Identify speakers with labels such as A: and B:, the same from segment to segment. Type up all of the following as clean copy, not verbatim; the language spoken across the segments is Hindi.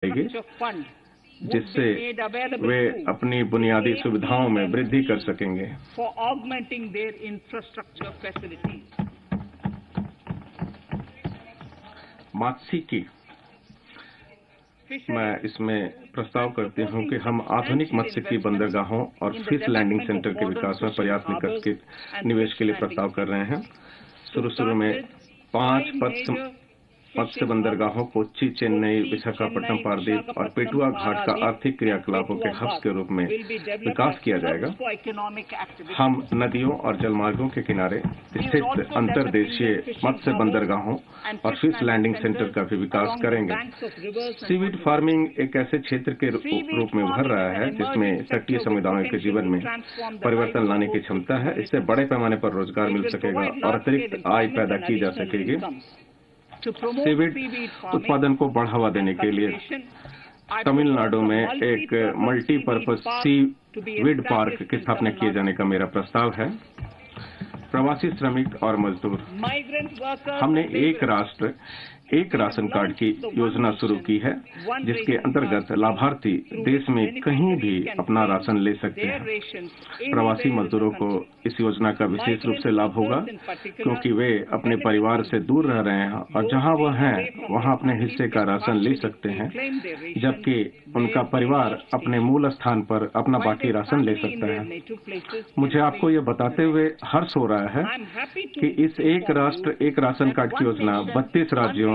A: जाएगी, जिससे वे अपनी बुनियादी सुविधाओं में वृद्धि कर सकेंगे। मात्स्यिकी, मैं इसमें प्रस्ताव करती हूं कि हम आधुनिक मत्स्यिकी बंदरगाहों और फिश लैंडिंग सेंटर के विकास में पर्याप्त निवेश के लिए प्रस्ताव कर रहे हैं। शुरू में 5 मत्स्य बंदरगाहों कोच्चि, चेन्नई, विशाखापट्टनम, पारादीप और पेटुआ घाट का आर्थिक क्रियाकलापों के हब्स के रूप में विकास किया जाएगा। हम नदियों और जलमार्गों के किनारे स्थित अंतर्देशीय मत्स्य बंदरगाहों और फिश लैंडिंग सेंटर का भी विकास करेंगे। सीवीड फार्मिंग एक ऐसे क्षेत्र के रूप में उभर रहा है जिसमें तटीय समुदायों के जीवन में परिवर्तन लाने की क्षमता है। इससे बड़े पैमाने पर रोजगार मिल सकेगा और अतिरिक्त आय पैदा की जा सकेगी। सीवीड उत्पादन को बढ़ावा देने के लिए तमिलनाडु में एक मल्टीपर्पज सीवीड पार्क की स्थापना किए जाने का मेरा प्रस्ताव है। प्रवासी श्रमिक और मजदूर, हमने एक राष्ट्र एक राशन कार्ड की योजना शुरू की है, जिसके अंतर्गत लाभार्थी देश में कहीं भी अपना राशन ले सकते हैं। प्रवासी मजदूरों को इस योजना का विशेष रूप से लाभ होगा, क्योंकि वे अपने परिवार से दूर रह रहे हैं और जहां वह हैं वहां अपने हिस्से का राशन ले सकते हैं, जबकि उनका परिवार अपने मूल स्थान पर अपना बाकी राशन ले सकता है। मुझे आपको यह बताते हुए हर्ष हो रहा है कि इस एक राष्ट्र एक राशन कार्ड की योजना 32 राज्यों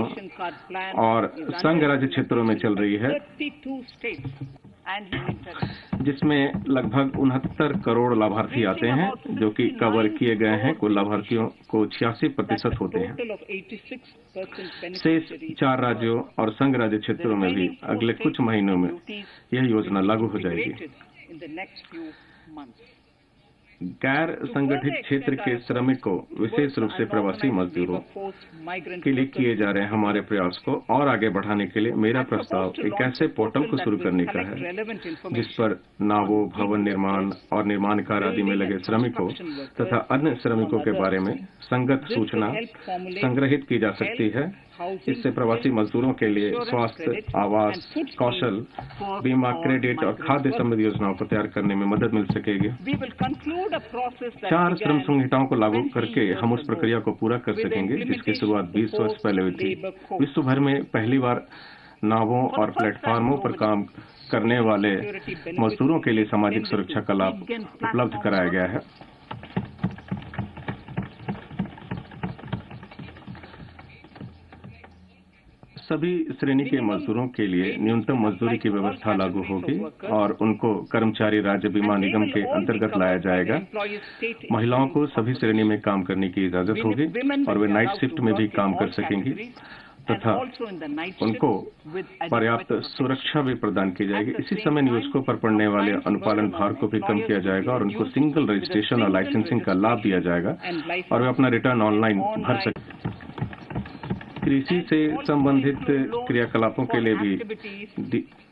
A: और संघ राज्य क्षेत्रों में चल रही है, जिसमें लगभग 69 करोड़ लाभार्थी आते हैं, जो कि कवर किए गए हैं। कुल लाभार्थियों को 86% होते हैं। शेष 4 राज्यों और संघ राज्य क्षेत्रों में भी अगले कुछ महीनों में यह योजना लागू हो जाएगी। गैर संगठित क्षेत्र के श्रमिकों, विशेष रूप से प्रवासी मजदूरों के लिए किए जा रहे हमारे प्रयास को और आगे बढ़ाने के लिए मेरा प्रस्ताव एक ऐसे पोर्टल को शुरू करने का है, जिस पर नावों, भवन निर्माण और निर्माण कार्य आदि में लगे श्रमिकों तथा अन्य श्रमिकों के बारे में संगत सूचना संग्रहित की जा सकती है। इससे प्रवासी मजदूरों के लिए स्वास्थ्य, आवास, कौशल, बीमा, क्रेडिट और खाद्य संबंधी योजनाओं को तैयार करने में मदद मिल सकेगी। 4 श्रम संहिताओं को लागू करके हम उस प्रक्रिया को पूरा कर सकेंगे जिसकी शुरुआत 20 वर्ष पहले हुई थी। विश्व भर में पहली बार नावों और प्लेटफार्मों पर काम करने वाले मजदूरों के लिए सामाजिक सुरक्षा का लाभ उपलब्ध कराया गया है। सभी श्रेणी के मजदूरों के लिए न्यूनतम मजदूरी की व्यवस्था लागू होगी और उनको कर्मचारी राज्य बीमा निगम के अंतर्गत लाया जाएगा। महिलाओं को सभी श्रेणी में काम करने की इजाजत होगी और वे नाइट शिफ्ट में भी काम कर सकेंगी तथा उनको पर्याप्त सुरक्षा भी प्रदान की जाएगी। इसी समय नियोजकों पर पड़ने वाले अनुपालन भार को भी कम किया जाएगा और उनको सिंगल रजिस्ट्रेशन और लाइसेंसिंग का लाभ दिया जाएगा और वे अपना रिटर्न ऑनलाइन भर सकें। कृषि से संबंधित क्रियाकलापों के लिए भी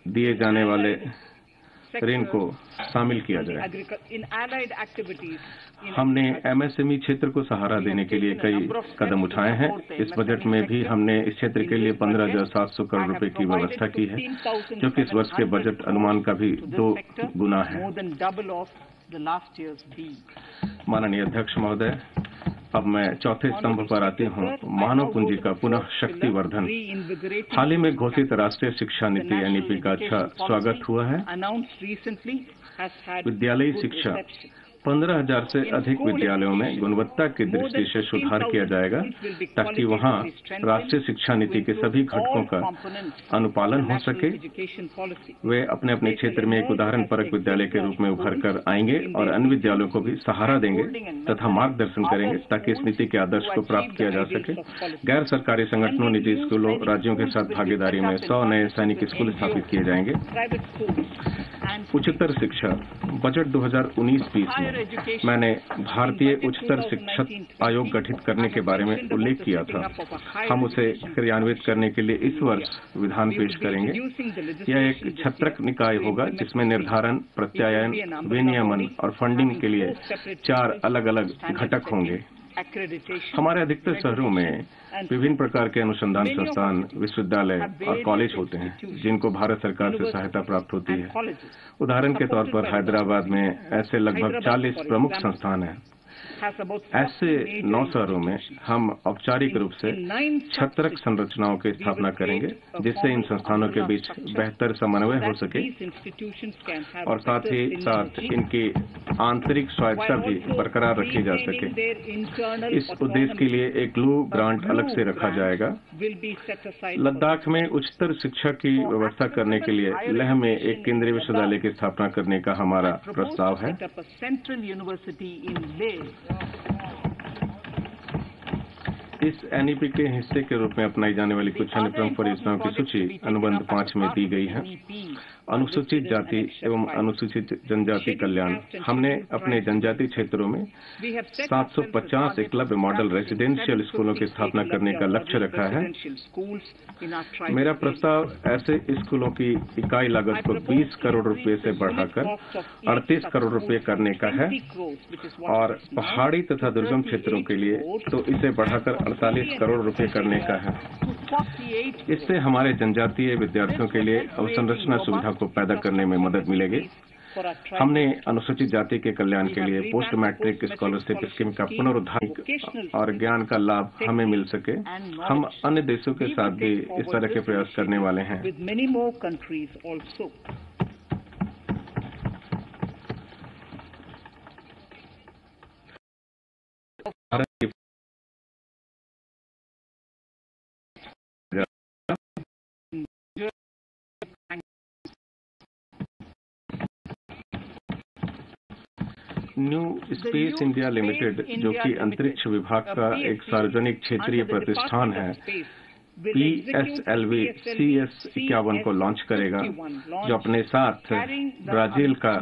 A: दिए जाने वाले ऋण को शामिल किया जाए। हमने एमएसएमई क्षेत्र को सहारा देने के लिए कई कदम उठाए हैं। इस बजट में भी हमने इस क्षेत्र के लिए 15,700 करोड़ रुपए की व्यवस्था की है, जो कि इस वर्ष के बजट अनुमान का भी 2 गुना है। माननीय अध्यक्ष महोदय, अब मैं चौथे स्तंभ पर आती हूँ, मानव पूंजी का पुनः शक्तिवर्धन। हाल ही में घोषित राष्ट्रीय शिक्षा नीति एनईपी का अच्छा स्वागत हुआ है। विद्यालयी शिक्षा 15,000 से अधिक विद्यालयों में गुणवत्ता की दृष्टि से सुधार किया जाएगा, ताकि वहां राष्ट्रीय शिक्षा नीति के सभी घटकों का अनुपालन हो सके। वे अपने अपने क्षेत्र में एक उदाहरण परक विद्यालय के रूप में उभर कर आएंगे और अन्य विद्यालयों को भी सहारा देंगे तथा मार्गदर्शन करेंगे, ताकि इस नीति के आदर्श को प्राप्त किया जा सके। गैर सरकारी संगठनों, निजी स्कूलों, राज्यों के साथ भागीदारी में 100 नए सैनिक स्कूल स्थापित किए जाएंगे। उच्चतर शिक्षा बजट 2019-20 में मैंने भारतीय उच्चतर शिक्षा आयोग गठित करने के बारे में उल्लेख किया था। हम उसे क्रियान्वित करने के लिए इस वर्ष विधान पेश करेंगे। यह एक छत्रक निकाय होगा जिसमें निर्धारण, प्रत्यायन, विनियमन और फंडिंग के लिए 4 अलग-अलग घटक होंगे। हमारे अधिकतर शहरों में विभिन्न प्रकार के अनुसंधान संस्थान, विश्वविद्यालय और कॉलेज होते हैं जिनको भारत सरकार से सहायता प्राप्त होती है। उदाहरण के तौर पर हैदराबाद में ऐसे लगभग 40 प्रमुख संस्थान हैं। ऐसे 9 शहरों में हम औपचारिक रूप से छत्रक संरचनाओं की स्थापना करेंगे जिससे इन संस्थानों के बीच बेहतर समन्वय हो सके और साथ ही साथ इनकी आंतरिक स्वायत्तता भी बरकरार रखी जा सके। इस उद्देश्य के लिए एक ग्लू ग्रांट अलग से रखा जाएगा। लद्दाख में उच्चतर शिक्षा की व्यवस्था करने के लिए लेह में एक केंद्रीय विश्वविद्यालय की स्थापना करने का हमारा प्रस्ताव है। इस एनईपी के हिस्से के रूप में अपनाई जाने वाली कुछ अन्य प्रमुख परियोजनाओं की सूची अनुबंध 5 में दी गई है। अनुसूचित जाति एवं अनुसूचित जनजाति कल्याण। हमने अपने जनजाति क्षेत्रों में 750 एकलव्य मॉडल रेजिडेंशियल स्कूलों की स्थापना करने का लक्ष्य रखा है। मेरा प्रस्ताव ऐसे स्कूलों की इकाई लागत को 20 करोड़ रुपए से बढ़ाकर 38 करोड़ रुपए करने का है और पहाड़ी तथा दुर्गम क्षेत्रों के लिए तो इसे बढ़ाकर 48 करोड़ रुपए करने का है। इससे हमारे जनजातीय विद्यार्थियों के लिए अवसंरचना सुविधा को पैदा करने में मदद मिलेगी। हमने अनुसूचित जाति के कल्याण के लिए पोस्ट मैट्रिक स्कॉलरशिप स्कीम का पुनरुद्धार और ज्ञान का लाभ हमें मिल सके। हम अन्य देशों के साथ भी इस तरह के प्रयास करने वाले हैं। न्यू स्पेस इंडिया लिमिटेड, जो कि अंतरिक्ष विभाग का एक सार्वजनिक क्षेत्रीय प्रतिष्ठान है, PSLV CS-51 को लॉन्च करेगा, जो अपने साथ ब्राजील का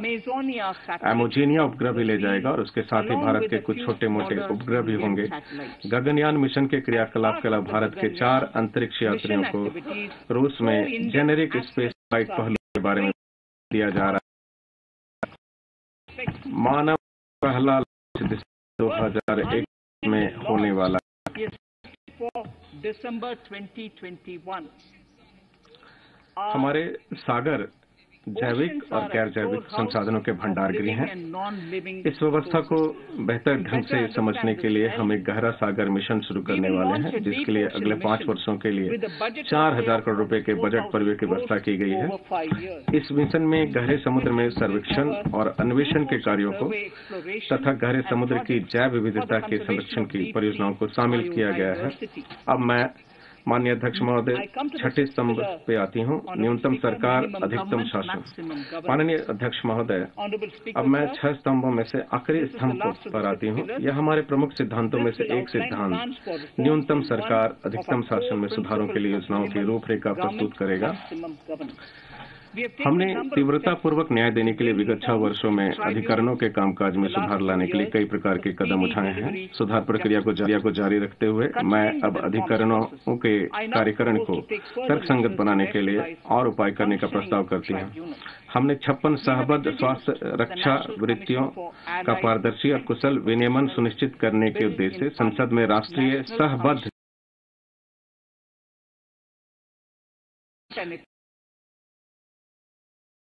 A: एमोजेनिया उपग्रह भी ले जाएगा और उसके साथ ही भारत के कुछ छोटे मोटे उपग्रह भी होंगे। गगनयान मिशन के क्रियाकलाप के अलावा भारत के 4 अंतरिक्ष यात्रियों को रूस में जेनेरिक स्पेस फ्लाइट पहलू के बारे में दिया जा रहा है। मानव पहला 2001 में होने वाला
B: दिसंबर 2021।
A: हमारे सागर जैविक और गैर जैविक संसाधनों के भंडार गृह हैं। इस व्यवस्था को बेहतर ढंग से समझने के लिए हम एक गहरा सागर मिशन शुरू करने वाले हैं, जिसके लिए अगले 5 वर्षों के लिए 4000 करोड़ रुपए के बजट पर की व्यवस्था की गई है। इस मिशन में गहरे समुद्र में सर्वेक्षण और अन्वेषण के कार्यों को तथा गहरे समुद्र की जैव विविधता के संरक्षण की परियोजनाओं को शामिल किया गया है। अब मैं माननीय अध्यक्ष महोदय 6ठे स्तंभ पे आती हूँ, न्यूनतम सरकार अधिकतम शासन। माननीय अध्यक्ष महोदय, अब मैं 6 स्तंभों में से आखिरी स्तंभ पर आती हूँ। यह हमारे प्रमुख सिद्धांतों में से एक सिद्धांत न्यूनतम सरकार अधिकतम शासन में सुधारों के लिए योजनाओं की रूपरेखा प्रस्तुत करेगा। हमने तीव्रतापूर्वक न्याय देने के लिए विगत 6 वर्षों में अधिकरणों के कामकाज में सुधार लाने के लिए कई प्रकार के कदम उठाए हैं। सुधार प्रक्रिया को जारी रखते हुए मैं अब अधिकरणों के कार्यकरण को तर्कसंगत बनाने के लिए और उपाय करने का प्रस्ताव करती हूँ। हमने 56 सहबद्ध स्वास्थ्य रक्षा वृत्तियों का पारदर्शी और कुशल विनियमन सुनिश्चित करने के उद्देश्य से संसद में राष्ट्रीय सहबद्ध